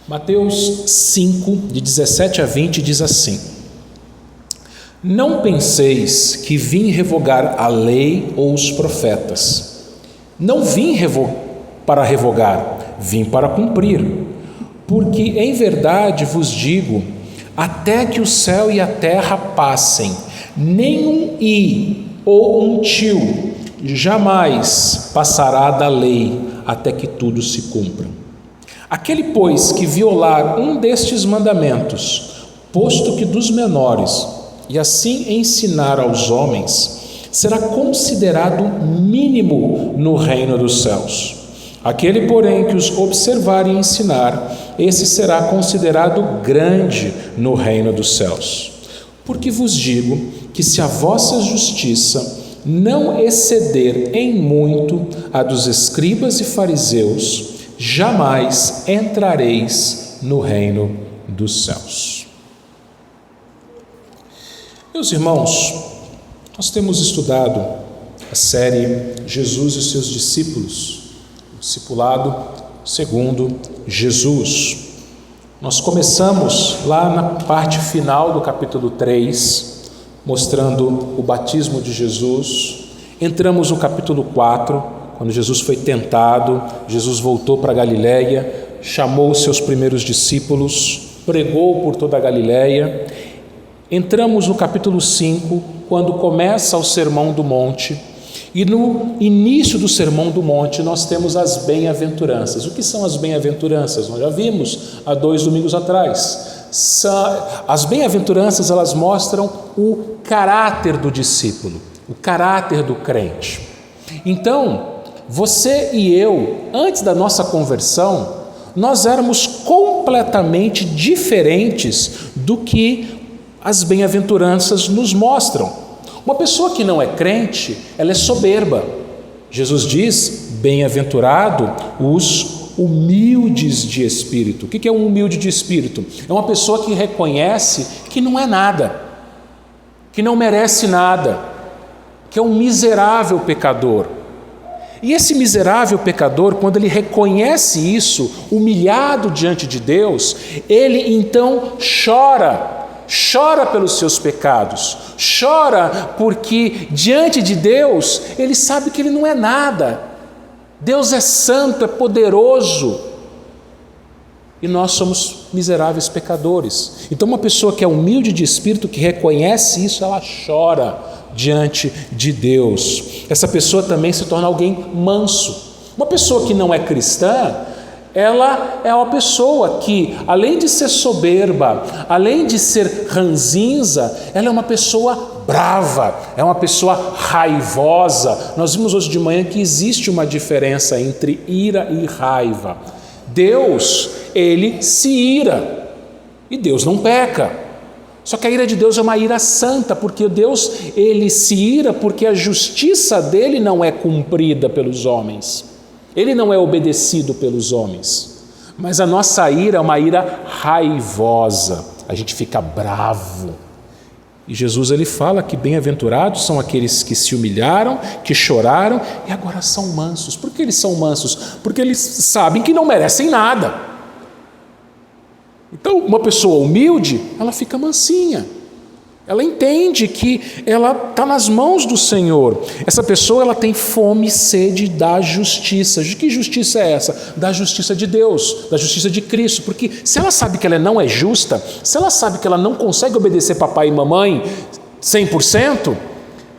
Mateus 5, de 17 a 20, diz assim: Não penseis que vim revogar a lei ou os profetas. Não vim para revogar, vim para cumprir. Porque em verdade vos digo, até que o céu e a terra passem, nem um i ou um tio jamais passará da lei, até que tudo se cumpra. Aquele, pois, que violar um destes mandamentos, posto que dos menores, e assim ensinar aos homens, será considerado mínimo no reino dos céus. Aquele, porém, que os observar e ensinar, esse será considerado grande no reino dos céus. Porque vos digo que se a vossa justiça não exceder em muito a dos escribas e fariseus, jamais entrareis no reino dos céus. Meus irmãos, nós temos estudado a série Jesus e os seus discípulos, o discipulado segundo Jesus. Nós começamos lá na parte final do capítulo 3, mostrando o batismo de Jesus. Entramos no capítulo 4, quando Jesus foi tentado, Jesus voltou para a Galileia, chamou os seus primeiros discípulos, pregou por toda a Galileia. Entramos no capítulo 5, quando começa o Sermão do Monte, e no início do Sermão do Monte nós temos as bem-aventuranças. O que são as bem-aventuranças? Nós já vimos há 2 domingos atrás. As bem-aventuranças, elas mostram o caráter do discípulo, o caráter do crente. Então, você e eu, antes da nossa conversão, nós éramos completamente diferentes do que as bem-aventuranças nos mostram. Uma pessoa que não é crente, ela é soberba. Jesus diz, bem-aventurado os humildes de espírito. O que é um humilde de espírito? É uma pessoa que reconhece que não é nada, que não merece nada, que é um miserável pecador. E esse miserável pecador, quando ele reconhece isso, humilhado diante de Deus, ele então chora pelos seus pecados, chora porque diante de Deus ele sabe que ele não é nada. Deus é santo, é poderoso, e nós somos miseráveis pecadores. Então uma pessoa que é humilde de espírito, que reconhece isso, ela chora diante de Deus. Essa pessoa também se torna alguém manso. Uma pessoa que não é cristã, ela é uma pessoa que, além de ser soberba, além de ser ranzinza, ela é uma pessoa brava, é uma pessoa raivosa. Nós vimos hoje de manhã que existe uma diferença entre ira e raiva. Deus, ele se ira, e Deus não peca. Só que a ira de Deus é uma ira santa, porque Deus, ele se ira porque a justiça dele não é cumprida pelos homens. Ele não é obedecido pelos homens. Mas a nossa ira é uma ira raivosa. A gente fica bravo. E Jesus, ele fala que bem-aventurados são aqueles que se humilharam, que choraram e agora são mansos. Por que eles são mansos? Porque eles sabem que não merecem nada. Então, uma pessoa humilde, ela fica mansinha. Ela entende que ela está nas mãos do Senhor. Essa pessoa, ela tem fome e sede da justiça. De que justiça é essa? Da justiça de Deus, da justiça de Cristo. Porque se ela sabe que ela não é justa, se ela sabe que ela não consegue obedecer papai e mamãe 100%,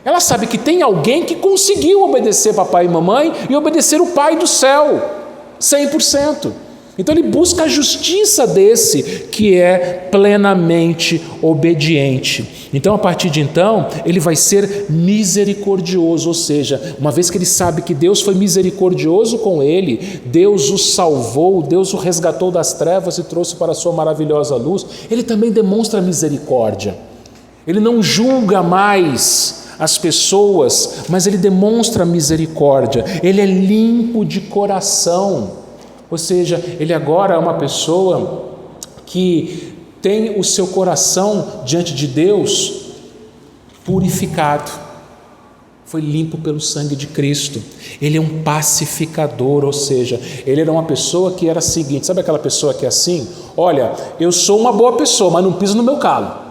ela sabe que tem alguém que conseguiu obedecer papai e mamãe e obedecer o Pai do céu 100%. Então ele busca a justiça desse que é plenamente obediente. Então, a partir de então, ele vai ser misericordioso, ou seja, uma vez que ele sabe que Deus foi misericordioso com ele, Deus o salvou, Deus o resgatou das trevas e trouxe para a sua maravilhosa luz, ele também demonstra misericórdia. Ele não julga mais as pessoas, mas ele demonstra misericórdia. Ele é limpo de coração. Ou seja, ele agora é uma pessoa que tem o seu coração diante de Deus purificado. foi limpo pelo sangue de Cristo. Ele é um pacificador, ou seja, ele era uma pessoa que era a seguinte, sabe aquela pessoa que é assim? Olha, eu sou uma boa pessoa, mas não piso no meu calo.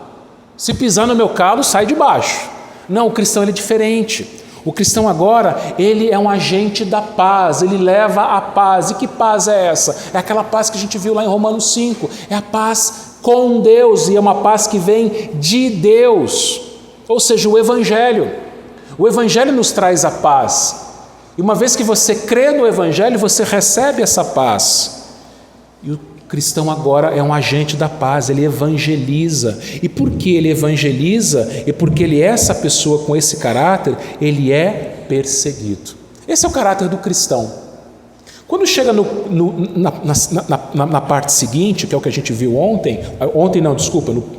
Se pisar no meu calo, sai de baixo. Não, o cristão ele é diferente. O cristão agora, ele é um agente da paz, ele leva a paz. E que paz é essa? É aquela paz que a gente viu lá em Romanos 5, é a paz com Deus, e é uma paz que vem de Deus, ou seja, o Evangelho. O Evangelho nos traz a paz, e uma vez que você crê no Evangelho, você recebe essa paz. E o cristão agora é um agente da paz, ele evangeliza. E por que ele evangeliza? E porque ele é essa pessoa com esse caráter, ele é perseguido. Esse é o caráter do cristão. Quando chega na parte seguinte, que é o que a gente viu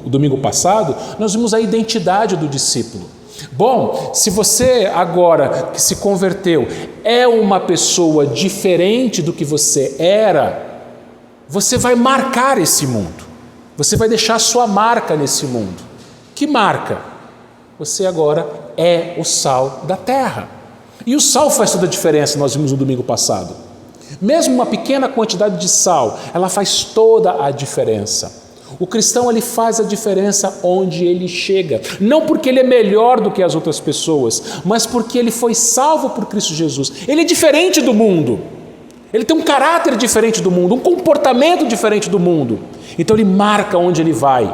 no domingo passado, nós vimos a identidade do discípulo. Bom, se você agora que se converteu é uma pessoa diferente do que você era, você vai marcar esse mundo, você vai deixar a sua marca nesse mundo. Que marca? Você agora é o sal da terra. E o sal faz toda a diferença, nós vimos no domingo passado. Mesmo uma pequena quantidade de sal, ela faz toda a diferença. O cristão ele faz a diferença onde ele chega, não porque ele é melhor do que as outras pessoas, mas porque ele foi salvo por Cristo Jesus. Ele é diferente do mundo. Ele tem um caráter diferente do mundo, um comportamento diferente do mundo. Então ele marca onde ele vai.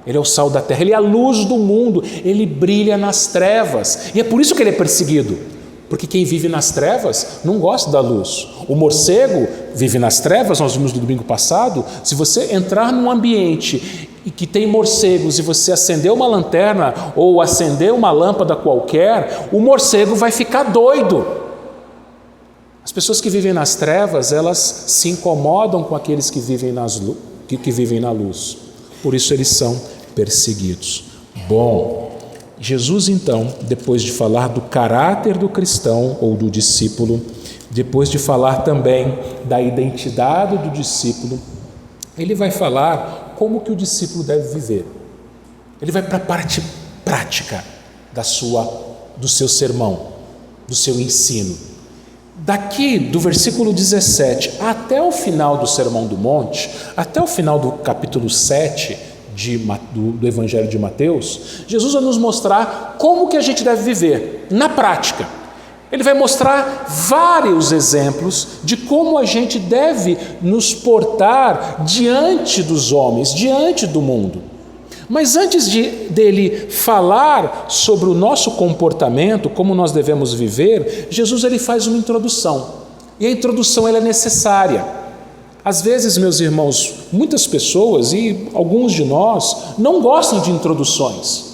Ele é o sal da terra, ele é a luz do mundo, ele brilha nas trevas. E é por isso que ele é perseguido, porque quem vive nas trevas não gosta da luz. O morcego vive nas trevas, nós vimos no domingo passado. Se você entrar num ambiente e que tem morcegos e você acender uma lanterna ou acender uma lâmpada qualquer, o morcego vai ficar doido. As pessoas que vivem nas trevas, elas se incomodam com aqueles que vivem na luz. Por isso eles são perseguidos. Bom, Jesus então, depois de falar do caráter do cristão ou do discípulo, depois de falar também da identidade do discípulo, ele vai falar como que o discípulo deve viver. Ele vai para a parte prática do seu sermão, do seu ensino. Daqui do versículo 17 até o final do Sermão do Monte, até o final do capítulo 7 do Evangelho de Mateus, Jesus vai nos mostrar como que a gente deve viver na prática. Ele vai mostrar vários exemplos de como a gente deve nos portar diante dos homens, diante do mundo. Mas antes dele falar sobre o nosso comportamento, como nós devemos viver, Jesus ele faz uma introdução. E a introdução ela é necessária. Às vezes, meus irmãos, muitas pessoas e alguns de nós não gostam de introduções.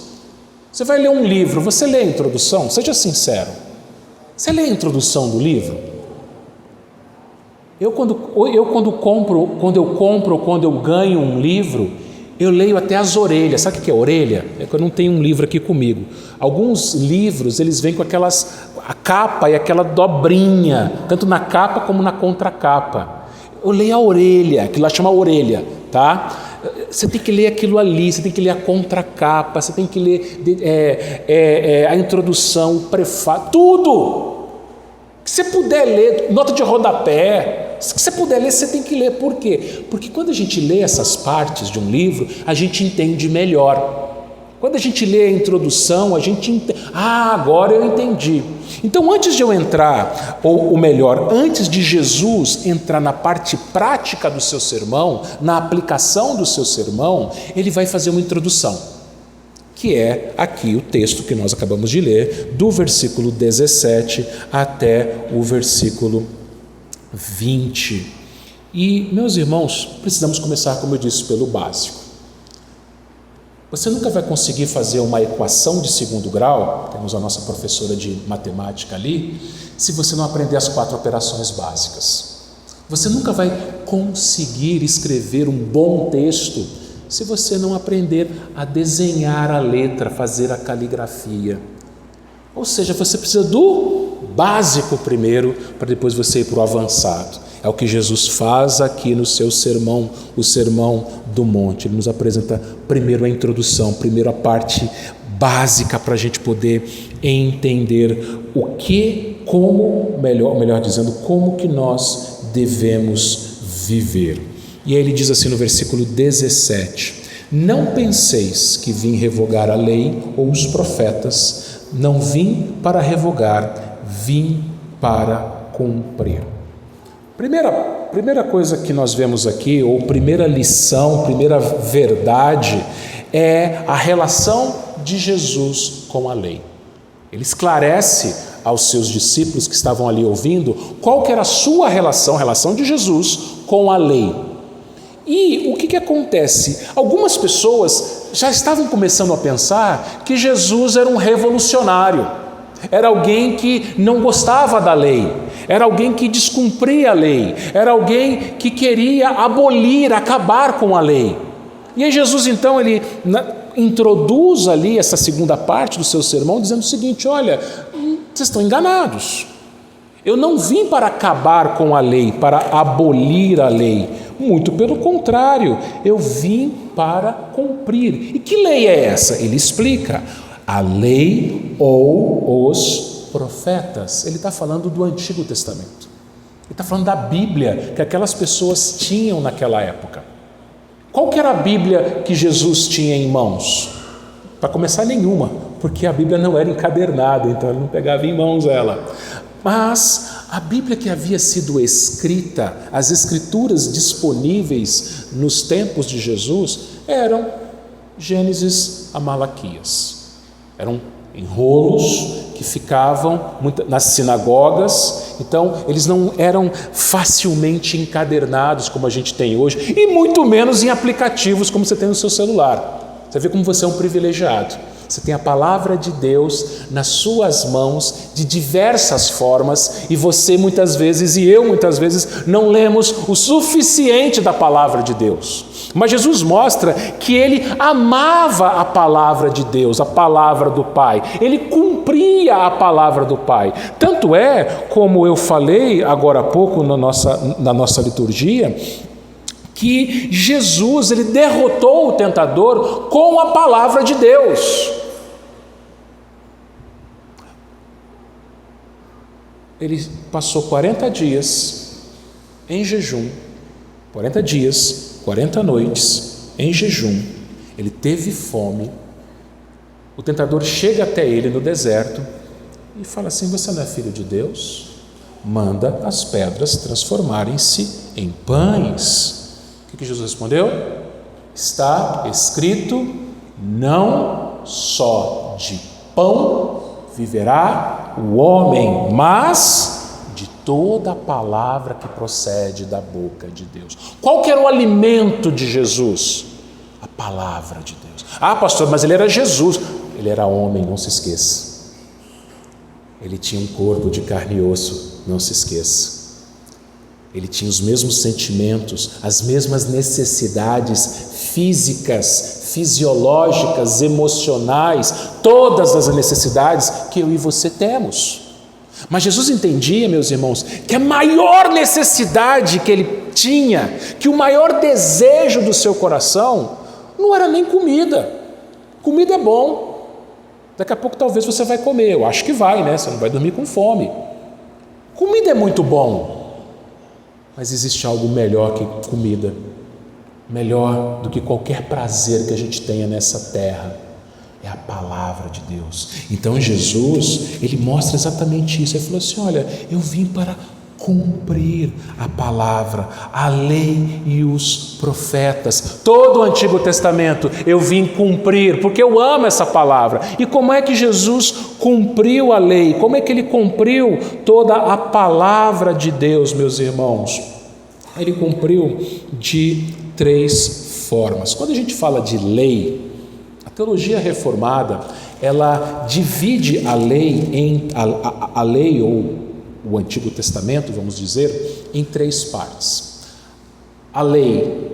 Você vai ler um livro, você lê a introdução? Seja sincero. Você lê a introdução do livro? Quando eu ganho um livro, eu leio até as orelhas. Sabe o que é orelha? É que eu não tenho um livro aqui comigo. Alguns livros, eles vêm com a capa e aquela dobrinha, tanto na capa como na contracapa. Eu leio a orelha, que lá chama orelha, tá? Você tem que ler aquilo ali, você tem que ler a contracapa, você tem que ler a introdução, o prefácio, tudo que você puder ler, nota de rodapé, se você puder ler, você tem que ler. Por quê? Porque quando a gente lê essas partes de um livro, a gente entende melhor. Quando a gente lê a introdução, a gente entende. Agora eu entendi. Então, antes de eu entrar, ou melhor, antes de Jesus entrar na parte prática do seu sermão, na aplicação do seu sermão, ele vai fazer uma introdução, que é aqui o texto que nós acabamos de ler, do versículo 17 até o versículo 20. E, meus irmãos, precisamos começar, como eu disse, pelo básico. Você nunca vai conseguir fazer uma equação de segundo grau, temos a nossa professora de matemática ali, se você não aprender as 4 operações básicas. Você nunca vai conseguir escrever um bom texto se você não aprender a desenhar a letra, fazer a caligrafia. Ou seja, você precisa do básico primeiro, para depois você ir para o avançado. É o que Jesus faz aqui no seu sermão, o Sermão do Monte. Ele nos apresenta primeiro a introdução, primeiro a parte básica para a gente poder entender melhor dizendo, como que nós devemos viver. E aí ele diz assim no versículo 17: não penseis que vim revogar a lei ou os profetas, não vim para revogar, vim para cumprir. Primeira coisa que nós vemos aqui, ou primeira lição, primeira verdade, é a relação de Jesus com a lei. Ele esclarece aos seus discípulos que estavam ali ouvindo qual que era a sua relação de Jesus com a lei. E o que acontece? Algumas pessoas já estavam começando a pensar que Jesus era um revolucionário, era alguém que não gostava da lei, era alguém que descumpria a lei, era alguém que queria abolir, acabar com a lei. E aí Jesus então ele introduz ali essa segunda parte do seu sermão dizendo o seguinte: olha, vocês estão enganados. Eu não vim para acabar com a lei, para abolir a lei. Muito pelo contrário, eu vim para cumprir. E que lei é essa? Ele explica: a lei ou os profetas. Ele está falando do Antigo Testamento. Ele está falando da Bíblia que aquelas pessoas tinham naquela época. Qual que era a Bíblia que Jesus tinha em mãos? Para começar, nenhuma, porque a Bíblia não era encadernada, então ele não pegava em mãos ela. Mas a Bíblia que havia sido escrita, as escrituras disponíveis nos tempos de Jesus, eram Gênesis a Malaquias. Eram enrolos que ficavam nas sinagogas, então eles não eram facilmente encadernados como a gente tem hoje, e muito menos em aplicativos como você tem no seu celular. Você vê como você é um privilegiado. Você tem a palavra de Deus nas suas mãos de diversas formas, e você muitas vezes, e eu muitas vezes, não lemos o suficiente da palavra de Deus. Mas Jesus mostra que ele amava a palavra de Deus, a palavra do Pai. Ele cumpria a palavra do Pai. Tanto é, como eu falei agora há pouco na nossa liturgia, que Jesus ele derrotou o tentador com a palavra de Deus. Ele passou 40 dias em jejum, 40 dias, 40 noites em jejum. Ele teve fome. O tentador chega até ele no deserto e fala assim: você não é filho de Deus? Manda as pedras transformarem-se em pães. O que Jesus respondeu? Está escrito: não só de pão viverá o homem, mas de toda a palavra que procede da boca de Deus. Qual que era o alimento de Jesus? A palavra de Deus. Ah, pastor, mas ele era Jesus. Ele era homem, não se esqueça. Ele tinha um corpo de carne e osso, não se esqueça. Ele tinha os mesmos sentimentos, as mesmas necessidades físicas, fisiológicas, emocionais, todas as necessidades que eu e você temos. Mas Jesus entendia, meus irmãos, que a maior necessidade que ele tinha, que o maior desejo do seu coração, não era nem comida. Comida é bom. Daqui a pouco talvez você vai comer, eu acho que vai, né? Você não vai dormir com fome. Comida é muito bom. Mas existe algo melhor que comida, melhor do que qualquer prazer que a gente tenha nessa terra, é a palavra de Deus. Então Jesus, ele mostra exatamente isso. Ele falou assim: olha, eu vim para cumprir a palavra, a lei e os profetas. Todo o Antigo Testamento eu vim cumprir, porque eu amo essa palavra. E como é que Jesus cumpriu a lei? Como é que ele cumpriu toda a palavra de Deus, meus irmãos? Ele cumpriu de 3 formas. Quando a gente fala de lei, a teologia reformada, ela divide a lei a lei ou o Antigo Testamento, vamos dizer, em 3 partes. A lei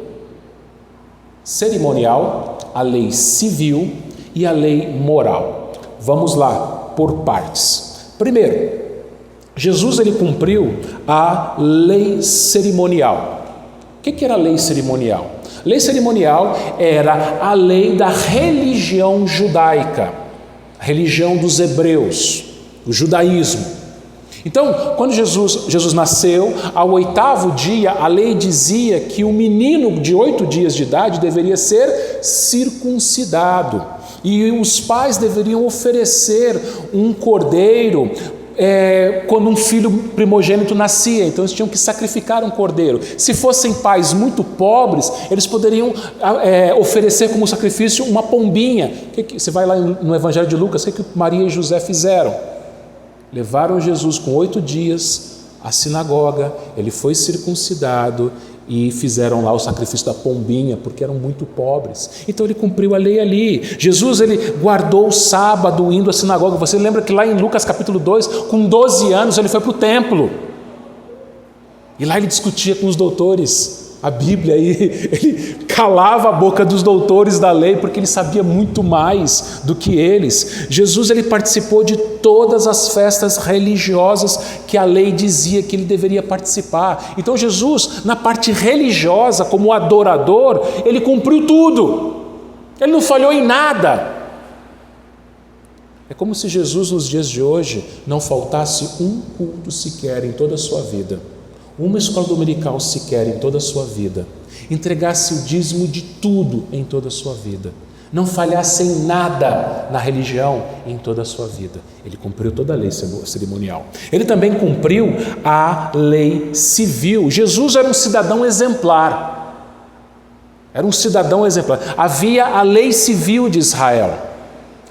cerimonial, a lei civil e a lei moral. Vamos lá, por partes. Primeiro, Jesus ele cumpriu a lei cerimonial. O que era a lei cerimonial? Lei cerimonial era a lei da religião judaica. a religião dos hebreus, o judaísmo. Então, quando Jesus nasceu, ao 8º dia, a lei dizia que o menino de 8 dias de idade deveria ser circuncidado. E os pais deveriam oferecer um cordeiro quando um filho primogênito nascia. Então eles tinham que sacrificar um cordeiro. Se fossem pais muito pobres, eles poderiam oferecer como sacrifício uma pombinha. Você vai lá no Evangelho de Lucas, o que Maria e José fizeram? Levaram Jesus com 8 dias à sinagoga, ele foi circuncidado e fizeram lá o sacrifício da pombinha, porque eram muito pobres. Então ele cumpriu a lei ali. Jesus, ele guardou o sábado indo à sinagoga. Você lembra que lá em Lucas capítulo 2, com 12 anos ele foi para o templo, e lá ele discutia com os doutores a Bíblia, e ele calava a boca dos doutores da lei, porque ele sabia muito mais do que eles. Jesus, ele participou de todas as festas religiosas que a lei dizia que ele deveria participar. Então Jesus, na parte religiosa, como adorador, ele cumpriu tudo, ele não falhou em nada. É como se Jesus, nos dias de hoje, não faltasse um culto sequer em toda a sua vida, uma escola dominical sequer em toda a sua vida, entregasse o dízimo de tudo em toda a sua vida, não falhasse em nada na religião em toda a sua vida. Ele cumpriu toda a lei cerimonial. Ele também cumpriu a lei civil. Jesus era um cidadão exemplar. Era um cidadão exemplar. Havia a lei civil de Israel,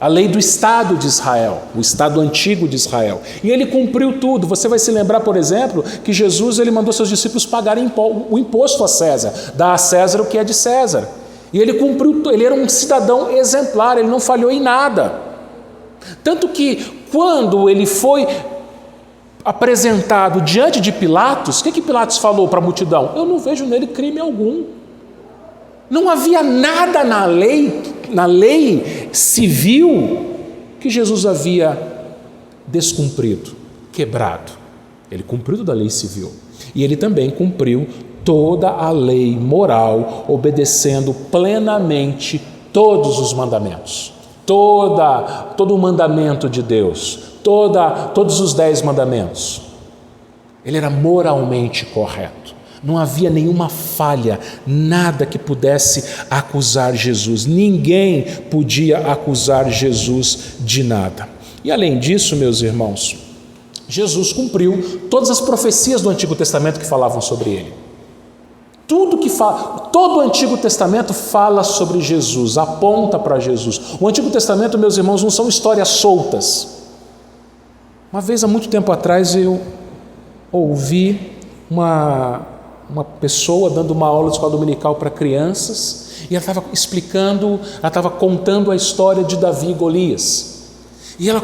a lei do Estado de Israel, o Estado antigo de Israel. E ele cumpriu tudo. Você vai se lembrar, por exemplo, que Jesus, ele mandou seus discípulos pagarem o imposto a César, dar a César o que é de César. E ele cumpriu, ele era um cidadão exemplar, ele não falhou em nada. Tanto que quando ele foi apresentado diante de Pilatos, o que Pilatos falou para a multidão? Eu não vejo nele crime algum. Não havia nada na lei civil que Jesus havia descumprido, quebrado. Ele cumpriu toda a lei civil. E ele também cumpriu toda a lei moral, obedecendo plenamente todos os mandamentos. Todo o mandamento de Deus, todos os 10 mandamentos. Ele era moralmente correto. Não havia nenhuma falha, nada que pudesse acusar Jesus. Ninguém podia acusar Jesus de nada. E além disso, meus irmãos, Jesus cumpriu todas as profecias do Antigo Testamento que falavam sobre ele. Todo o Antigo Testamento fala sobre Jesus, aponta para Jesus. O Antigo Testamento, meus irmãos, não são histórias soltas. Uma vez, há muito tempo atrás, eu ouvi uma pessoa dando uma aula de escola dominical para crianças, e ela estava contando a história de Davi e Golias. E ela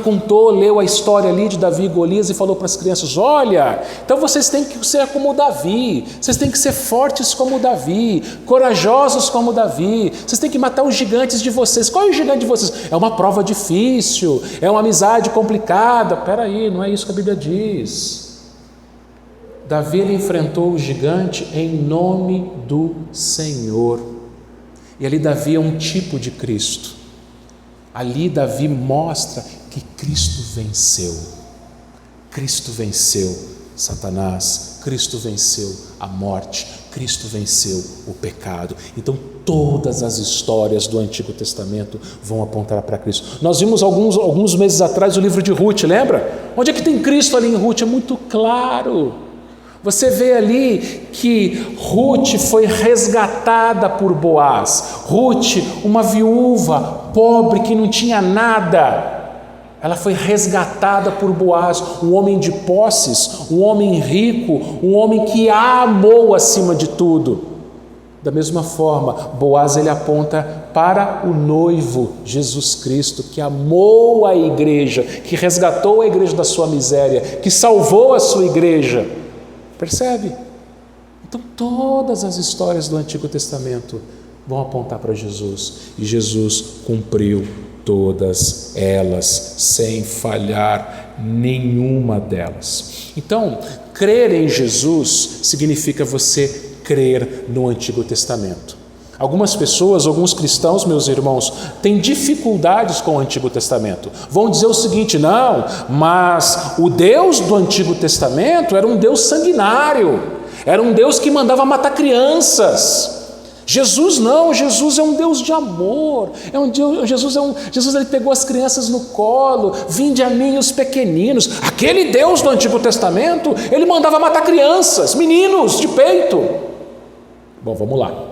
leu a história ali de Davi e Golias e falou para as crianças: olha, então vocês têm que ser como Davi, vocês têm que ser fortes como Davi, corajosos como Davi, vocês têm que matar os gigantes de vocês. Qual é o gigante de vocês? É uma prova difícil, é uma amizade complicada. Peraí, não é isso que a Bíblia diz. Davi, ele enfrentou o gigante em nome do Senhor. E ali Davi é um tipo de Cristo. Ali Davi mostra que Cristo venceu. Cristo venceu Satanás, Cristo venceu a morte, Cristo venceu o pecado. Então todas as histórias do Antigo Testamento vão apontar para Cristo. Nós vimos alguns meses atrás o livro de Ruth, lembra? Onde é que tem Cristo ali em Ruth? É muito claro. Você vê ali que Ruth foi resgatada por Boaz. Ruth, uma viúva pobre que não tinha nada, ela foi resgatada por Boaz, um homem de posses, um homem rico, um homem que a amou acima de tudo. Da mesma forma, Boaz, ele aponta para o noivo Jesus Cristo, que amou a igreja, que resgatou a igreja da sua miséria, que salvou a sua igreja. Percebe? Então todas as histórias do Antigo Testamento vão apontar para Jesus, e Jesus cumpriu todas elas, sem falhar nenhuma delas. Então, crer em Jesus significa você crer no Antigo Testamento. Algumas pessoas, alguns cristãos, meus irmãos, têm dificuldades com o Antigo Testamento. Vão dizer o seguinte: não, mas o Deus do Antigo Testamento era um Deus sanguinário, era um Deus que mandava matar crianças. Jesus não, Jesus é um Deus de amor, Jesus ele pegou as crianças no colo, vinde a mim os pequeninos. Aquele Deus do Antigo Testamento, ele mandava matar crianças, meninos de peito. Bom, vamos lá.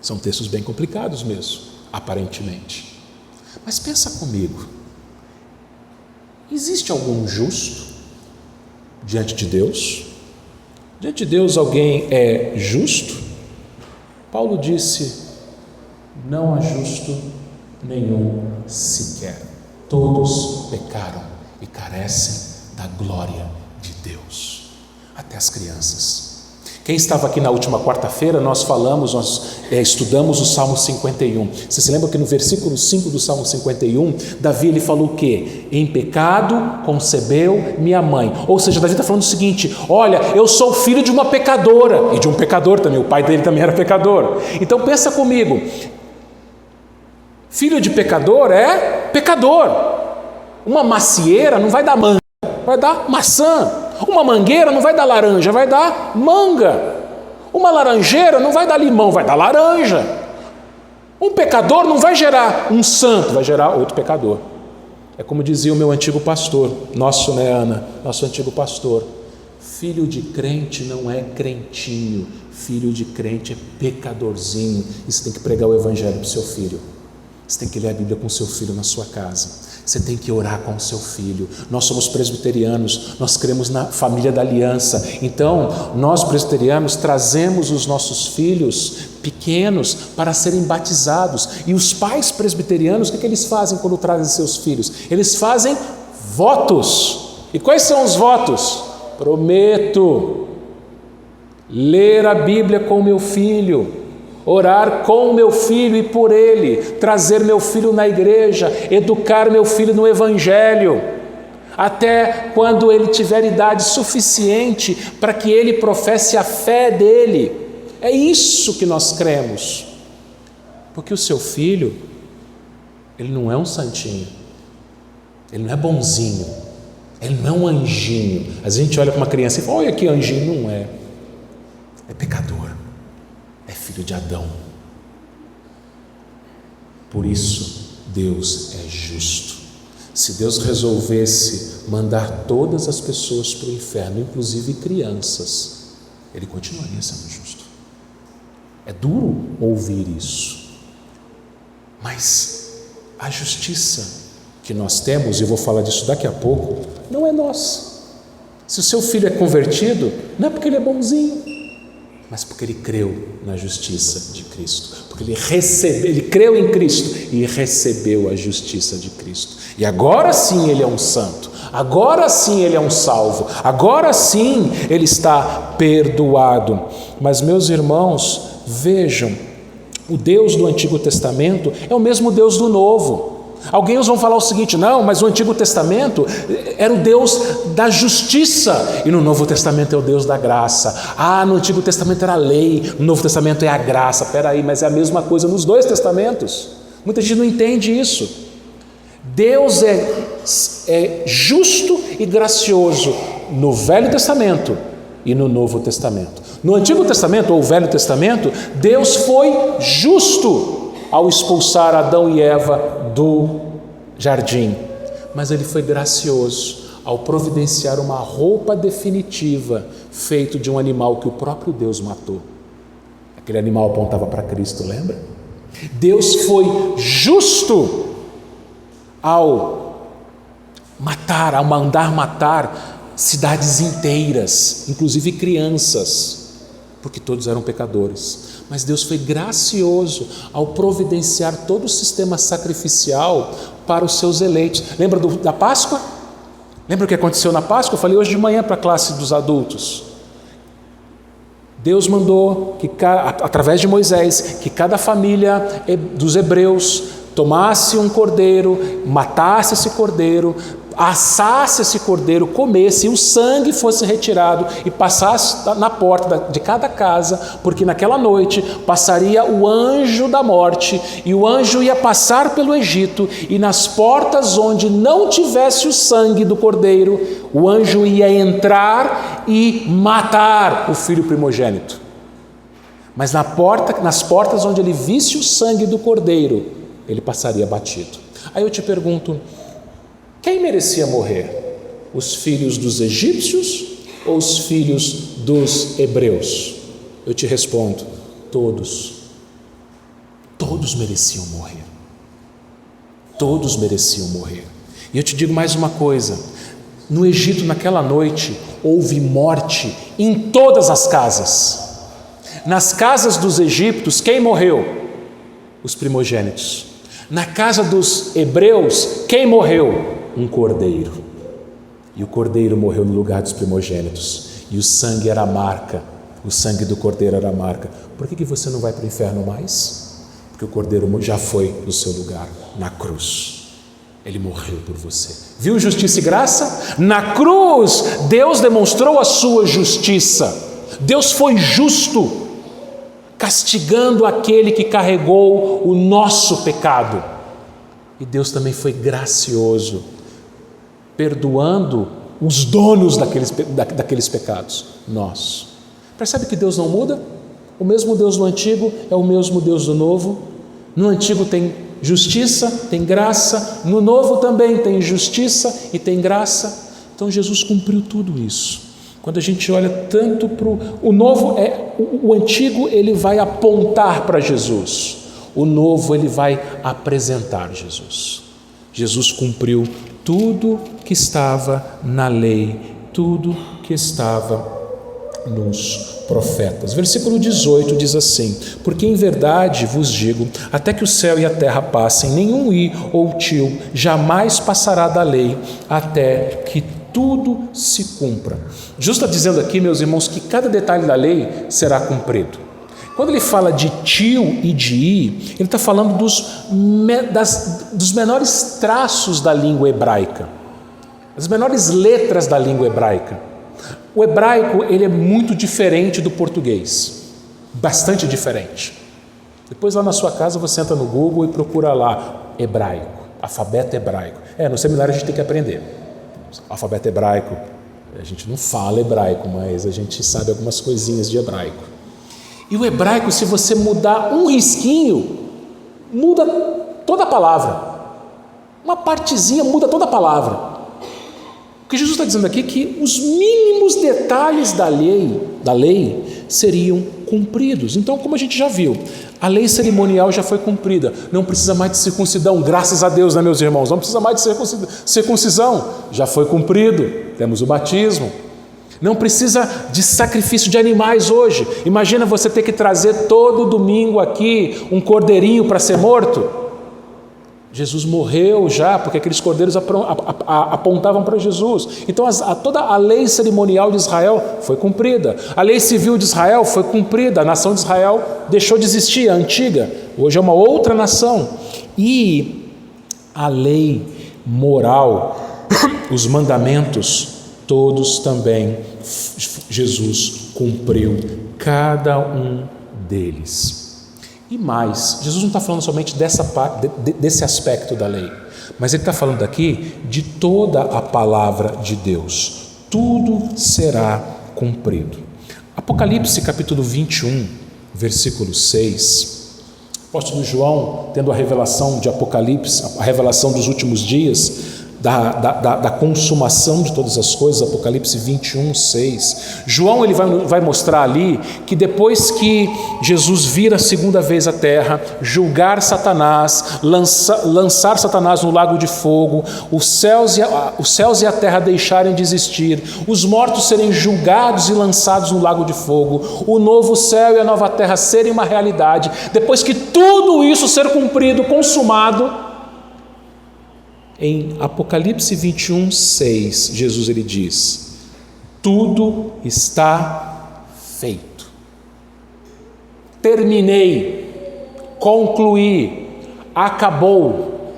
São textos bem complicados mesmo, aparentemente. Mas pensa comigo, existe algum justo diante de Deus? Diante de Deus alguém é justo? Paulo disse: não há justo nenhum sequer. Todos pecaram e carecem da glória de Deus. Até as crianças. Quem estava aqui na última quarta-feira, nós estudamos o Salmo 51. Você se lembra que no versículo 5 do Salmo 51, Davi ele falou o quê? Em pecado concebeu minha mãe. Ou seja, Davi está falando o seguinte: olha, eu sou filho de uma pecadora, e de um pecador também, o pai dele também era pecador. Então pensa comigo, filho de pecador é pecador. Uma macieira não vai dar manga, vai dar maçã. Uma mangueira não vai dar laranja, vai dar manga. Uma laranjeira não vai dar limão, vai dar laranja. Um pecador não vai gerar um santo, vai gerar outro pecador. É como dizia o meu antigo pastor, nosso antigo pastor: filho de crente não é crentinho, filho de crente é pecadorzinho. E você tem que pregar o evangelho para o seu filho. Você tem que ler a Bíblia com o seu filho na sua casa. Você tem que orar com o seu filho. Nós somos presbiterianos, nós cremos na família da aliança. Então, nós presbiterianos trazemos os nossos filhos pequenos para serem batizados. E os pais presbiterianos, o que eles fazem quando trazem seus filhos? Eles fazem votos. E quais são os votos? Prometo ler a Bíblia com meu filho, orar com meu filho e por ele, trazer meu filho na igreja, educar meu filho no evangelho, até quando ele tiver idade suficiente para que ele professe a fé dele. É isso que nós cremos. Porque o seu filho, ele não é um santinho, ele não é bonzinho, ele não é um anjinho. Às vezes a gente olha para uma criança e fala: olha que anjinho. Não é, é pecador, é filho de Adão. Por isso Deus é justo. Se Deus resolvesse mandar todas as pessoas para o inferno, inclusive crianças, ele continuaria sendo justo. É duro ouvir isso, mas a justiça que nós temos, e eu vou falar disso daqui a pouco, não é nossa. Se o seu filho é convertido, não é porque ele é bonzinho, mas porque ele creu na justiça de Cristo, porque ele creu em Cristo e recebeu a justiça de Cristo. E agora sim ele é um santo, agora sim ele é um salvo, agora sim ele está perdoado. Mas, meus irmãos, vejam, o Deus do Antigo Testamento é o mesmo Deus do Novo. Alguns vão falar o seguinte: não, mas o Antigo Testamento era o Deus da justiça e no Novo Testamento é o Deus da graça. No Antigo Testamento era a lei, no Novo Testamento é a graça. Peraí, mas é a mesma coisa nos dois testamentos. Muita gente não entende isso. Deus é justo e gracioso no Velho Testamento e no Novo Testamento. No Antigo Testamento ou Velho Testamento, Deus foi justo ao expulsar Adão e Eva do jardim, mas ele foi gracioso ao providenciar uma roupa definitiva feita de um animal que o próprio Deus matou. Aquele animal apontava para Cristo, lembra? Deus foi justo ao mandar matar cidades inteiras, inclusive crianças, porque todos eram pecadores. Mas Deus foi gracioso ao providenciar todo o sistema sacrificial para os seus eleitos. Lembra da Páscoa? Lembra o que aconteceu na Páscoa? Eu falei hoje de manhã para a classe dos adultos. Deus mandou, através de Moisés, que cada família dos hebreus tomasse um cordeiro, matasse esse cordeiro, assasse esse cordeiro, comesse e o sangue fosse retirado e passasse na porta de cada casa, porque naquela noite passaria o anjo da morte e o anjo ia passar pelo Egito e nas portas onde não tivesse o sangue do cordeiro, o anjo ia entrar e matar o filho primogênito. Mas nas portas onde ele visse o sangue do cordeiro, ele passaria batido. Aí eu te pergunto, quem merecia morrer? Os filhos dos egípcios ou os filhos dos hebreus? Eu te respondo, todos. Todos mereciam morrer. Todos mereciam morrer. E eu te digo mais uma coisa, no Egito naquela noite houve morte em todas as casas. Nas casas dos egípcios, quem morreu? Os primogênitos. Na casa dos hebreus, quem morreu? Um cordeiro. E o cordeiro morreu no lugar dos primogênitos. E o sangue era a marca. O sangue do cordeiro era a marca. Por que você não vai para o inferno mais? Porque o cordeiro já foi no seu lugar, na cruz. Ele morreu por você. Viu justiça e graça? Na cruz, Deus demonstrou a sua justiça. Deus foi justo, castigando aquele que carregou o nosso pecado. E Deus também foi gracioso, perdoando os donos daqueles pecados, nós. Percebe que Deus não muda? O mesmo Deus do antigo é o mesmo Deus do novo. No antigo tem justiça, tem graça. No novo também tem justiça e tem graça. Então Jesus cumpriu tudo isso. Quando a gente olha tanto para o novo, o antigo ele vai apontar para Jesus, o novo ele vai apresentar Jesus. Jesus cumpriu tudo que estava na lei, tudo que estava nos profetas. Versículo 18 diz assim: porque em verdade vos digo, até que o céu e a terra passem, nenhum i ou tio jamais passará da lei, até que tudo se cumpra. Jesus está dizendo aqui, meus irmãos, que cada detalhe da lei será cumprido. Quando ele fala de tio e de i, ele está falando dos menores traços da língua hebraica, as menores letras da língua hebraica. O hebraico ele é muito diferente do português, bastante diferente. Depois lá na sua casa você entra no Google e procura lá hebraico, alfabeto hebraico. No seminário a gente tem que aprender. Alfabeto hebraico, a gente não fala hebraico, mas a gente sabe algumas coisinhas de hebraico. E o hebraico, se você mudar um risquinho, muda toda a palavra. Uma partezinha muda toda a palavra. O que Jesus está dizendo aqui é que os mínimos detalhes da lei seriam cumpridos. Então, como a gente já viu, a lei cerimonial já foi cumprida. Não precisa mais de circuncisão, graças a Deus, né, meus irmãos? Não precisa mais de circuncisão, já foi cumprido. Temos o batismo. Não precisa de sacrifício de animais hoje. Imagina você ter que trazer todo domingo aqui um cordeirinho para ser morto. Jesus morreu já, porque aqueles cordeiros apontavam para Jesus. Então toda a lei cerimonial de Israel foi cumprida. A lei civil de Israel foi cumprida. A nação de Israel deixou de existir, a antiga. Hoje é uma outra nação. E a lei moral, os mandamentos, todos também Jesus cumpriu, cada um deles. E mais, Jesus não está falando somente desse aspecto da lei, mas ele está falando aqui de toda a palavra de Deus. Tudo será cumprido. Apocalipse capítulo 21, versículo 6. O apóstolo João, tendo a revelação de Apocalipse, a revelação dos últimos dias, da consumação de todas as coisas, Apocalipse 21, 6. João ele vai mostrar ali que depois que Jesus vir a segunda vez à terra, julgar Satanás, lançar Satanás no lago de fogo, os céus e a terra deixarem de existir, os mortos serem julgados e lançados no lago de fogo, o novo céu e a nova terra serem uma realidade, depois que tudo isso ser cumprido, consumado, em Apocalipse 21, 6, Jesus ele diz: tudo está feito. Terminei, concluí, acabou.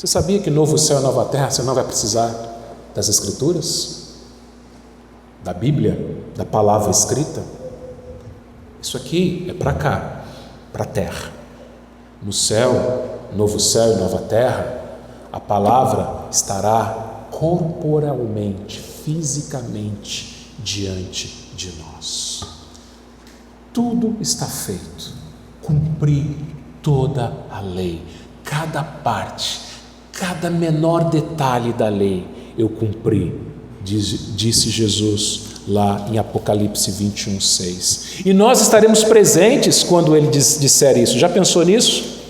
Você sabia que novo céu e nova terra você não vai precisar das Escrituras? Da Bíblia? Da palavra escrita? Isso aqui é para cá, para a terra. No céu, novo céu e nova terra, a palavra estará corporalmente, fisicamente diante de nós. Tudo está feito. Cumpri toda a lei, cada parte, cada menor detalhe da lei eu cumpri, disse Jesus lá em Apocalipse 21:6. E nós estaremos presentes quando ele disser isso. Já pensou nisso?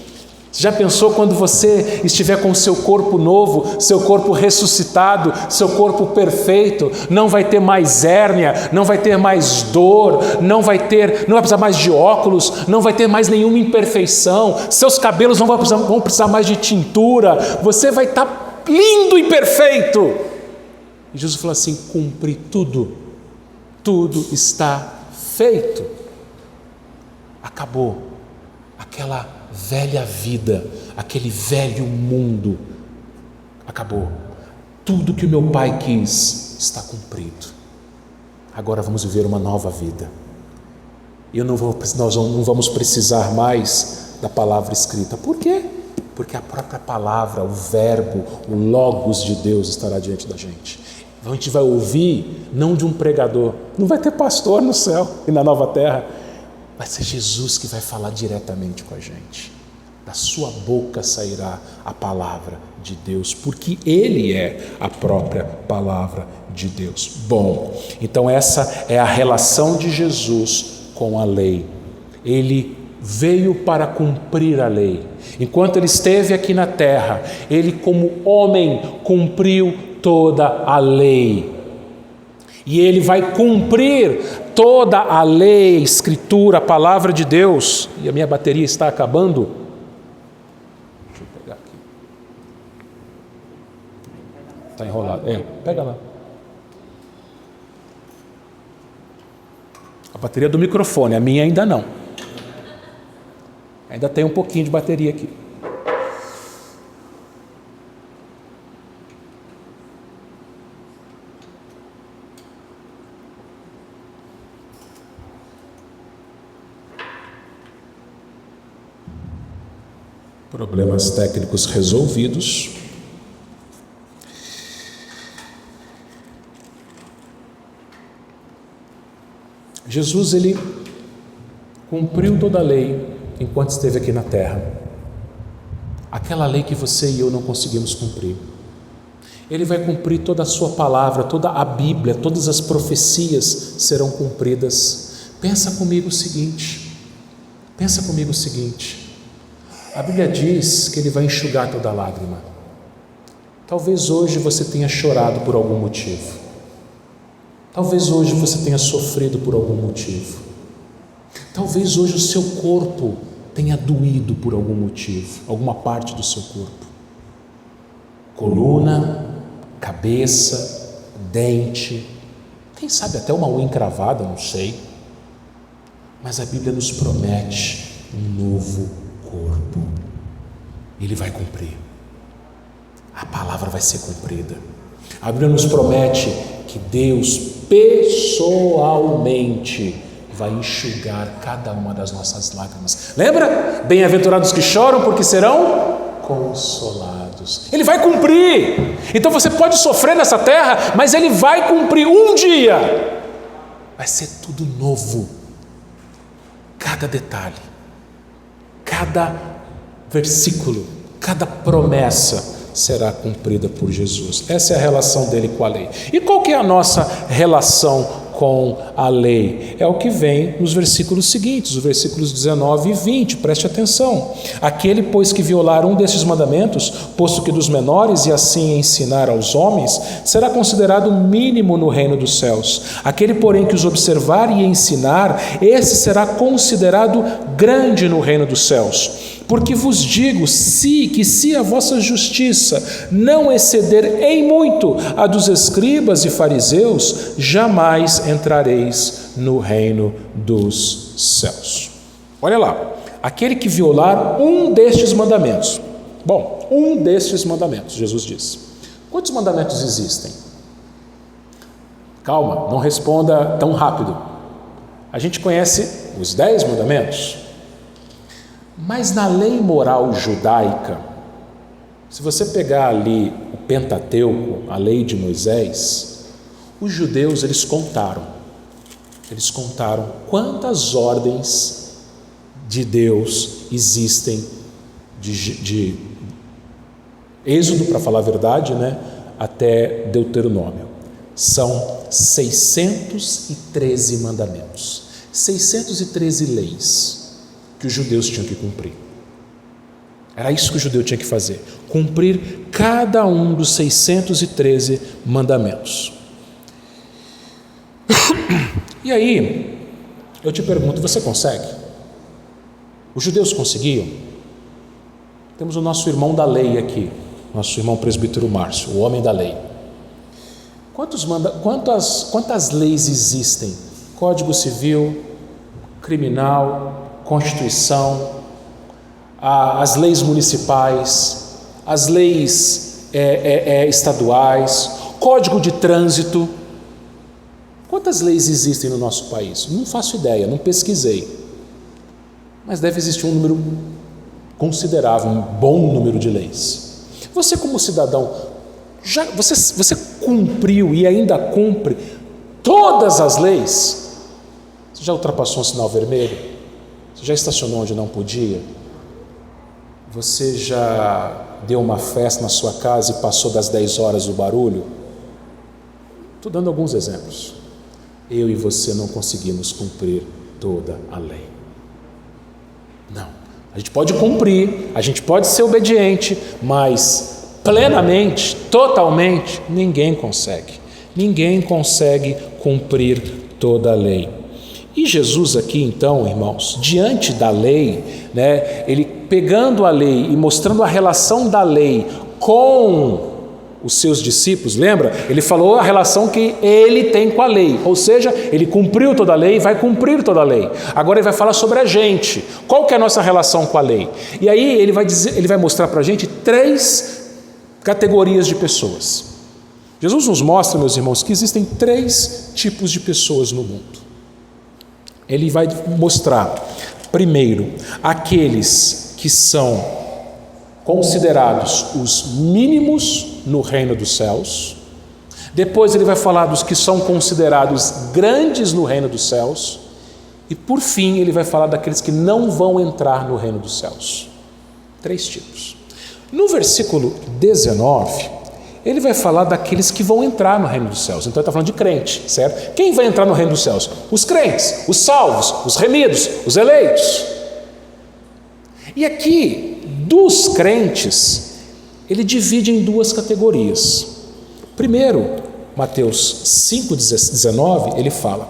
Já pensou quando você estiver com o seu corpo novo, seu corpo ressuscitado, seu corpo perfeito? Não vai ter mais hérnia, não vai ter mais dor, não vai precisar mais de óculos, não vai ter mais nenhuma imperfeição, seus cabelos não vão precisar mais de tintura, você vai estar lindo e perfeito. E Jesus falou assim: cumpri tudo, tudo está feito. Acabou aquela velha vida, aquele velho mundo, acabou. Tudo que o meu Pai quis está cumprido. Agora vamos viver uma nova vida. Nós não vamos precisar mais da palavra escrita. Por quê? Porque a própria palavra, o verbo, o logos de Deus estará diante da gente. A gente vai ouvir não de um pregador, não vai ter pastor no céu e na nova terra. Vai ser Jesus que vai falar diretamente com a gente. Da sua boca sairá a palavra de Deus, porque Ele é a própria palavra de Deus. Bom, então essa é a relação de Jesus com a lei. Ele veio para cumprir a lei. Enquanto Ele esteve aqui na terra, Ele como homem cumpriu toda a lei. E Ele vai cumprir toda a lei, a Escritura, a palavra de Deus. E a minha bateria está acabando. Deixa eu pegar aqui. Está enrolado. Pega lá. A bateria do microfone, a minha ainda não. Ainda tem um pouquinho de bateria aqui. Problemas técnicos resolvidos. Jesus, ele cumpriu toda a lei enquanto esteve aqui na terra. Aquela lei que você e eu não conseguimos cumprir. Ele vai cumprir toda a sua palavra, toda a Bíblia, todas as profecias serão cumpridas. Pensa comigo o seguinte. A Bíblia diz que Ele vai enxugar toda lágrima. Talvez hoje você tenha chorado por algum motivo. Talvez hoje você tenha sofrido por algum motivo. Talvez hoje o seu corpo tenha doído por algum motivo, alguma parte do seu corpo. Coluna, cabeça, dente, quem sabe até uma unha encravada, não sei. Mas a Bíblia nos promete um novo corpo. Ele vai cumprir. A palavra vai ser cumprida. A Bíblia nos promete que Deus pessoalmente vai enxugar cada uma das nossas lágrimas. Lembra? Bem-aventurados que choram, porque serão consolados. Ele vai cumprir. Então você pode sofrer nessa terra, mas Ele vai cumprir um dia. Vai ser tudo novo. Cada detalhe, cada versículo, cada promessa será cumprida por Jesus. Essa é a relação dele com a lei. E qual que é a nossa relação com a lei? É o que vem nos versículos seguintes, os versículos 19 e 20, preste atenção. Aquele, pois, que violar um destes mandamentos, posto que dos menores, e assim ensinar aos homens, será considerado mínimo no reino dos céus. Aquele, porém, que os observar e ensinar, esse será considerado grande no reino dos céus. Porque vos digo, que se a vossa justiça não exceder em muito a dos escribas e fariseus, jamais entrareis no reino dos céus. Olha lá, aquele que violar um destes mandamentos. Bom, um destes mandamentos, Jesus diz. Quantos mandamentos existem? Calma, não responda tão rápido. A gente conhece os 10 mandamentos, mas na lei moral judaica, se você pegar ali o Pentateuco, a lei de Moisés, os judeus eles contaram quantas ordens de Deus existem de Êxodo, para falar a verdade, né, até Deuteronômio. São 613 mandamentos, 613 leis que os judeus tinham que cumprir. Era isso que o judeu tinha que fazer, cumprir cada um dos 613 mandamentos. E aí, eu te pergunto, você consegue? Os judeus conseguiam? Temos o nosso irmão da lei aqui, nosso irmão presbítero Márcio, o homem da lei. Quantas leis existem? Código Civil, Criminal, Constituição, as leis municipais, as leis estaduais, Código de Trânsito. Quantas leis existem no nosso país? Não faço ideia, não pesquisei. Mas deve existir um número considerável, um bom número de leis. Você como cidadão, você cumpriu e ainda cumpre todas as leis? Você já ultrapassou um sinal vermelho? Você já estacionou onde não podia? Você já deu uma festa na sua casa e passou das 10 horas o barulho? Estou dando alguns exemplos. Eu e você não conseguimos cumprir toda a lei. Não. A gente pode cumprir, a gente pode ser obediente, mas plenamente, totalmente, ninguém consegue. Ninguém consegue cumprir toda a lei. E Jesus aqui, então, irmãos, diante da lei, né, ele pegando a lei e mostrando a relação da lei com os seus discípulos, lembra? Ele falou a relação que ele tem com a lei, ou seja, ele cumpriu toda a lei e vai cumprir toda a lei. Agora ele vai falar sobre a gente, qual que é a nossa relação com a lei? E aí ele vai mostrar para a gente 3 categorias de pessoas. Jesus nos mostra, meus irmãos, que existem 3 tipos de pessoas no mundo. Ele vai mostrar, primeiro, aqueles que são considerados os mínimos no reino dos céus. Depois ele vai falar dos que são considerados grandes no reino dos céus. E por fim ele vai falar daqueles que não vão entrar no reino dos céus. 3 tipos. No versículo 19, ele vai falar daqueles que vão entrar no reino dos céus. Então ele está falando de crente, certo? Quem vai entrar no reino dos céus? Os crentes, os salvos, os remidos, os eleitos. E aqui, dos crentes, ele divide em 2 categorias. Primeiro, Mateus 5,19, ele fala: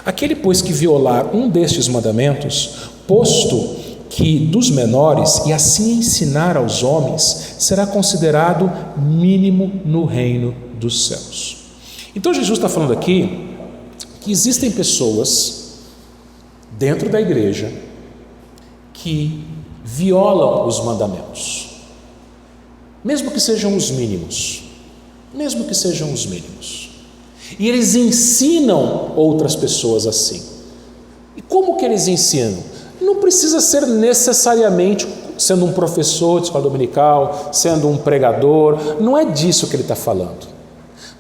aquele, pois, que violar um destes mandamentos, posto que dos menores, e assim ensinar aos homens, será considerado mínimo no reino dos céus. Então Jesus está falando aqui que existem pessoas dentro da igreja que violam os mandamentos, mesmo que sejam os mínimos, e eles ensinam outras pessoas assim. E como que eles ensinam? Não precisa ser necessariamente sendo um professor de escola dominical, sendo um pregador, não é disso que ele está falando.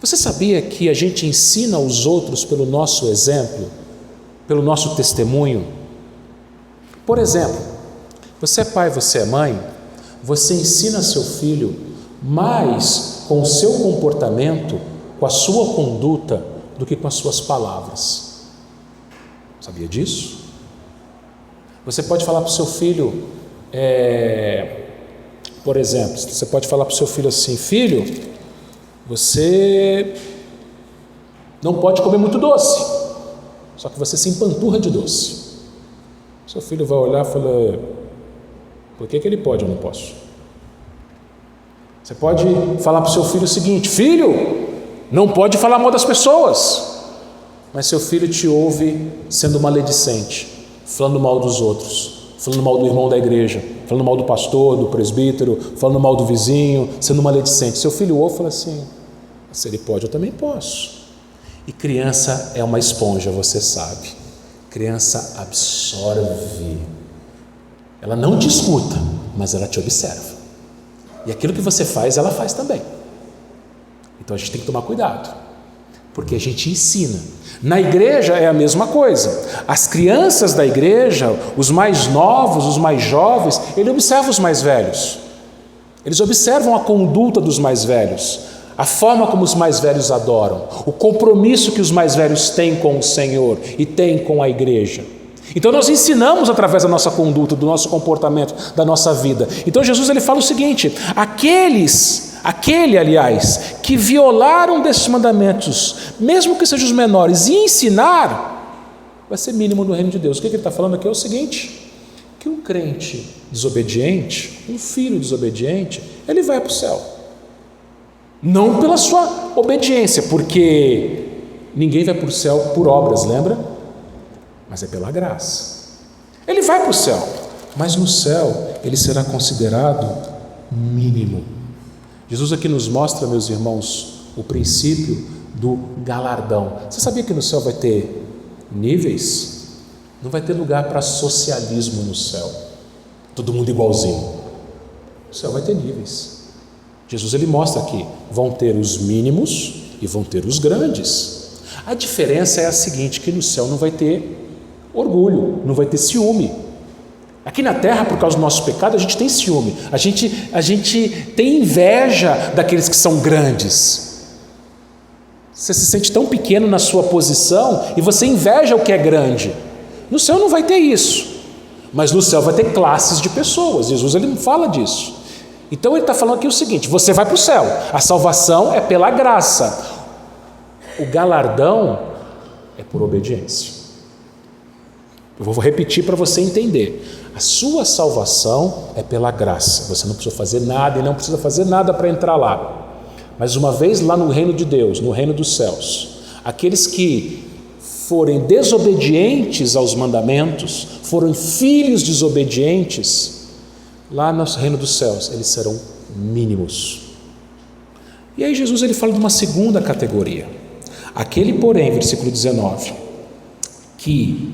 Você sabia que a gente ensina os outros pelo nosso exemplo, pelo nosso testemunho? Por exemplo, você é pai, você é mãe, você ensina seu filho mais com o seu comportamento, com a sua conduta, do que com as suas palavras. Sabia disso? Você pode falar para o seu filho, por exemplo, você pode falar para o seu filho assim: filho, você não pode comer muito doce, só que você se empanturra de doce. Seu filho vai olhar e falar: por que ele pode e eu não posso? Você pode falar para o seu filho o seguinte: filho, não pode falar mal das pessoas, mas seu filho te ouve sendo maledicente, falando mal dos outros, falando mal do irmão da igreja, falando mal do pastor, do presbítero, falando mal do vizinho, sendo maledicente. Seu filho ouve e fala assim: se ele pode, eu também posso. E criança é uma esponja, você sabe. Criança absorve. Ela não te escuta, mas ela te observa. E aquilo que você faz, ela faz também. Então a gente tem que tomar cuidado, porque a gente ensina. Na igreja é a mesma coisa. As crianças da igreja, os mais novos, os mais jovens, ele observa os mais velhos. Eles observam a conduta dos mais velhos, a forma como os mais velhos adoram, o compromisso que os mais velhos têm com o Senhor e têm com a igreja. Então nós ensinamos através da nossa conduta, do nosso comportamento, da nossa vida. Então Jesus ele fala o seguinte: aquele que violaram desses mandamentos, mesmo que sejam os menores, e ensinar, vai ser mínimo no reino de Deus. O que ele está falando aqui é o seguinte: que um crente desobediente, um filho desobediente, ele vai para o céu. Não pela sua obediência, porque ninguém vai para o céu por obras, lembra? Mas é pela graça. Ele vai para o céu, mas no céu ele será considerado mínimo. Jesus aqui nos mostra, meus irmãos, o princípio do galardão. Você sabia que no céu vai ter níveis? Não vai ter lugar para socialismo no céu, todo mundo igualzinho. No céu vai ter níveis. Jesus ele mostra que vão ter os mínimos e vão ter os grandes. A diferença é a seguinte: que no céu não vai ter orgulho, não vai ter ciúme. Aqui na terra, por causa do nosso pecado, a gente tem ciúme, a gente tem inveja daqueles que são grandes. Você se sente tão pequeno na sua posição e você inveja o que é grande. No céu não vai ter isso, mas no céu vai ter classes de pessoas. Jesus ele não fala disso. Então ele está falando aqui o seguinte: você vai para o céu, a salvação é pela graça, o galardão é por obediência. Eu vou repetir para você entender: a sua salvação é pela graça, você não precisa fazer nada e não precisa fazer nada para entrar lá. Mas uma vez lá no reino de Deus, no reino dos céus, aqueles que forem desobedientes aos mandamentos, forem filhos desobedientes, lá no reino dos céus, eles serão mínimos. E aí Jesus ele fala de uma segunda categoria. Aquele, porém, versículo 19, que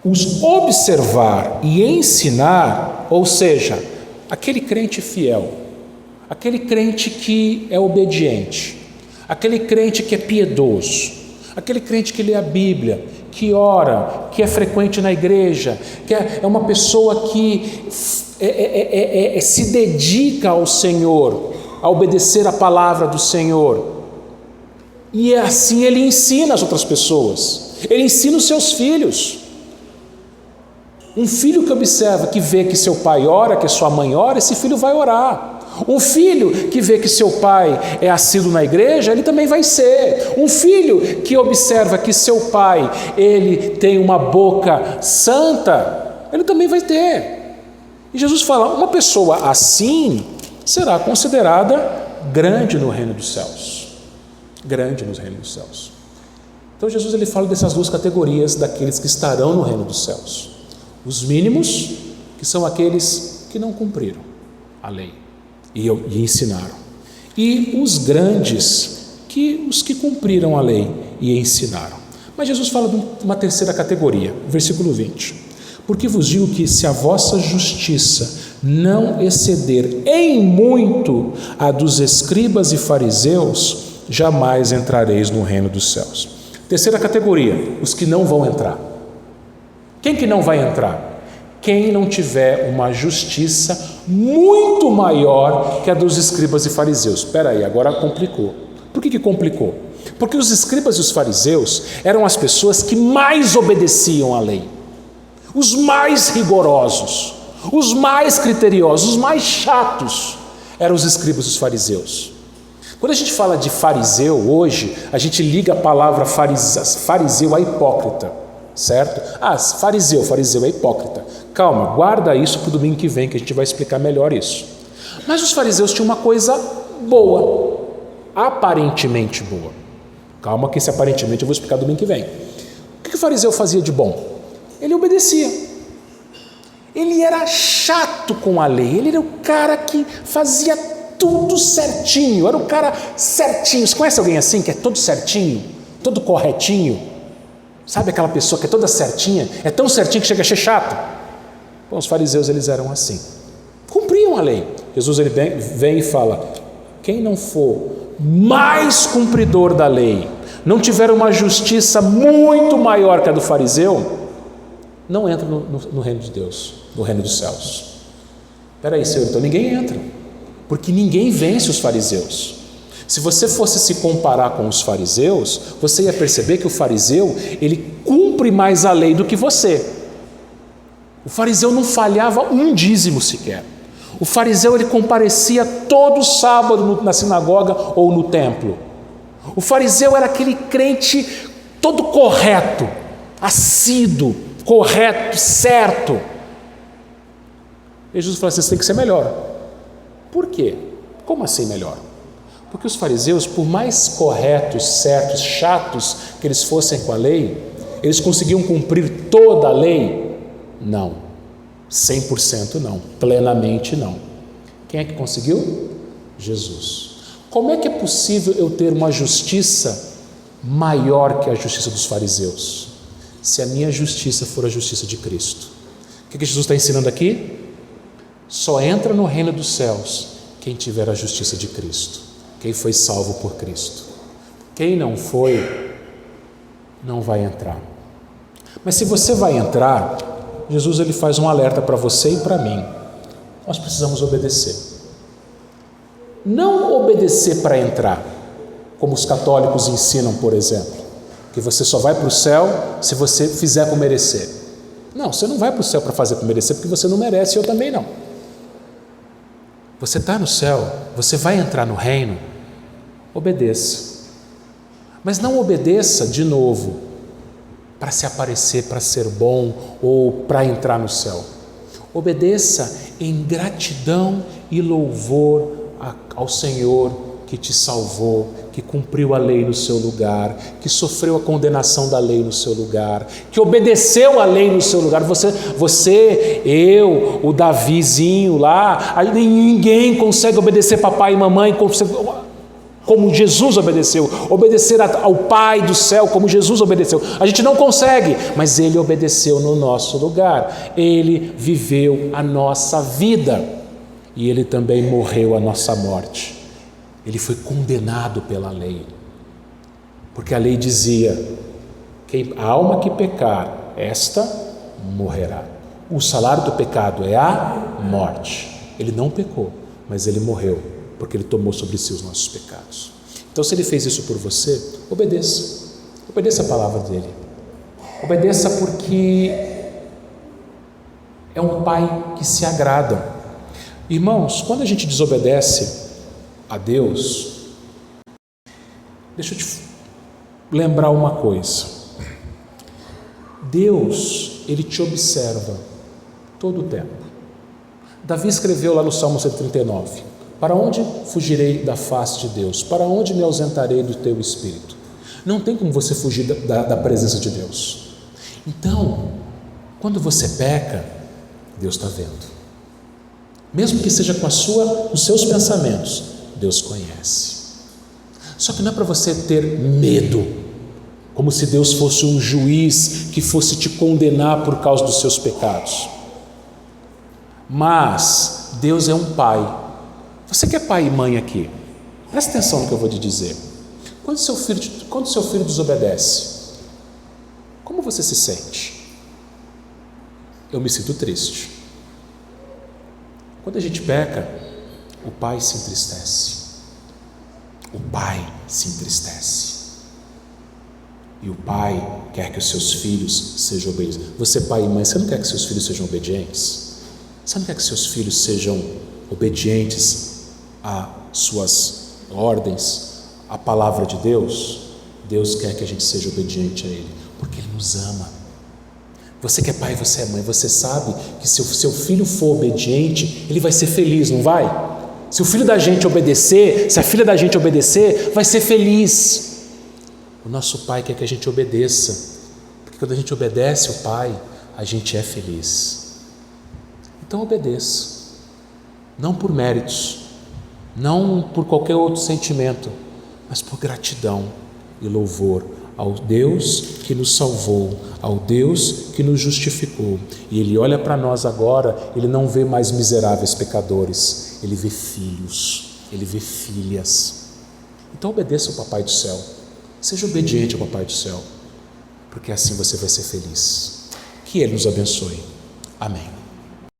os observar e ensinar, ou seja, aquele crente fiel, aquele crente que é obediente, aquele crente que é piedoso, aquele crente que lê a Bíblia, que ora, que é frequente na igreja, que é uma pessoa que se dedica ao Senhor, a obedecer a palavra do Senhor, e assim ele ensina as outras pessoas, ele ensina os seus filhos. Um filho que observa, que vê que seu pai ora, que sua mãe ora, esse filho vai orar. Um filho que vê que seu pai é assíduo na igreja, ele também vai ser. Um filho que observa que seu pai, ele tem uma boca santa, ele também vai ter. E Jesus fala, uma pessoa assim será considerada grande no reino dos céus. Grande no reino dos céus. Então Jesus ele fala dessas duas categorias daqueles que estarão no reino dos céus. Os mínimos, que são aqueles que não cumpriram a lei e ensinaram. E os grandes, os que cumpriram a lei e ensinaram. Mas Jesus fala de uma terceira categoria, versículo 20. Porque vos digo que se a vossa justiça não exceder em muito a dos escribas e fariseus, jamais entrareis no reino dos céus. Terceira categoria, os que não vão entrar. Quem que não vai entrar? Quem não tiver uma justiça muito maior que a dos escribas e fariseus. Espera aí, agora complicou. Por que complicou? Porque os escribas e os fariseus eram as pessoas que mais obedeciam à lei, os mais rigorosos, os mais criteriosos, os mais chatos eram os escribas e os fariseus. Quando a gente fala de fariseu hoje, a gente liga a palavra fariseu a hipócrita. Certo? Fariseu é hipócrita. Calma, guarda isso para o domingo que vem, que a gente vai explicar melhor isso. Mas os fariseus tinham uma coisa boa, aparentemente boa. Calma que esse aparentemente eu vou explicar domingo que vem. O que o fariseu fazia de bom? Ele obedecia. Ele era chato com a lei, ele era o cara que fazia tudo certinho, era o cara certinho. Você conhece alguém assim, que é todo certinho, todo corretinho? Sabe aquela pessoa que é toda certinha, é tão certinho que chega a ser chato? Bom, os fariseus, eles eram assim, cumpriam a lei. Jesus ele vem e fala: quem não for mais cumpridor da lei, não tiver uma justiça muito maior que a do fariseu, não entra no reino de Deus, no reino dos céus. Espera aí, Senhor, então ninguém entra, porque ninguém vence os fariseus. Se você fosse se comparar com os fariseus, você ia perceber que o fariseu, ele cumpre mais a lei do que você. O fariseu não falhava um dízimo sequer. O fariseu, ele comparecia todo sábado na sinagoga ou no templo. O fariseu era aquele crente todo correto, assíduo, correto, certo. E Jesus falou assim: você tem que ser melhor. Por quê? Como assim melhor? Porque os fariseus, por mais corretos, certos, chatos que eles fossem com a lei, eles conseguiam cumprir toda a lei? Não, 100% não, plenamente não. Quem é que conseguiu? Jesus. Como é que é possível eu ter uma justiça maior que a justiça dos fariseus? Se a minha justiça for a justiça de Cristo. O que Jesus está ensinando aqui? Só entra no reino dos céus quem tiver a justiça de Cristo, quem foi salvo por Cristo. Quem não foi, não vai entrar. Mas se você vai entrar, Jesus ele faz um alerta para você e para mim. Nós precisamos obedecer. Não obedecer para entrar, como os católicos ensinam, por exemplo, que você só vai para o céu se você fizer por merecer. Não, você não vai para o céu para fazer por merecer, porque você não merece, eu também não. Você está no céu, você vai entrar no reino, obedeça. Mas não obedeça de novo para se aparecer, para ser bom ou para entrar no céu. Obedeça em gratidão e louvor ao Senhor que te salvou, que cumpriu a lei no seu lugar, que sofreu a condenação da lei no seu lugar, que obedeceu a lei no seu lugar. Você, eu, o Davizinho lá, ninguém consegue obedecer papai e mamãe como Jesus obedeceu, obedecer ao Pai do céu como Jesus obedeceu. A gente não consegue, mas Ele obedeceu no nosso lugar. Ele viveu a nossa vida e Ele também morreu a nossa morte. Ele foi condenado pela lei, porque a lei dizia: a alma que pecar, esta morrerá. O salário do pecado é a morte. Ele não pecou, mas ele morreu, porque ele tomou sobre si os nossos pecados. Então, se ele fez isso por você, obedeça. Obedeça a palavra dele. Obedeça, porque é um pai que se agrada. Irmãos, quando a gente desobedece a Deus, deixa eu te lembrar uma coisa. Deus, Ele te observa todo o tempo. Davi escreveu lá no Salmo 139: para onde fugirei da face de Deus? Para onde me ausentarei do teu Espírito? Não tem como você fugir da presença de Deus. Então, quando você peca, Deus está vendo. Mesmo que seja com os seus pensamentos, Deus conhece. Só que não é para você ter medo, como se Deus fosse um juiz que fosse te condenar por causa dos seus pecados. Mas Deus é um pai. Você que é pai e mãe aqui, presta atenção no que eu vou te dizer. Quando seu filho desobedece, como você se sente? Eu me sinto triste. Quando a gente peca, o pai se entristece. O pai se entristece. E o pai quer que os seus filhos sejam obedientes. Você, pai e mãe, você não quer que seus filhos sejam obedientes? Você não quer que seus filhos sejam obedientes às suas ordens, à palavra de Deus? Deus quer que a gente seja obediente a Ele, porque Ele nos ama. Você que é pai, você é mãe, você sabe que se o seu filho for obediente, ele vai ser feliz, não vai? Se o filho da gente obedecer, se a filha da gente obedecer, vai ser feliz. O nosso pai quer que a gente obedeça, porque quando a gente obedece o pai, a gente é feliz. Então obedeça, não por méritos, não por qualquer outro sentimento, mas por gratidão e louvor ao Deus que nos salvou, ao Deus que nos justificou. E Ele olha para nós agora, Ele não vê mais miseráveis pecadores, Ele vê filhos, Ele vê filhas. Então obedeça ao Papai do Céu, seja obediente ao Papai do Céu, porque assim você vai ser feliz. Que Ele nos abençoe. Amém.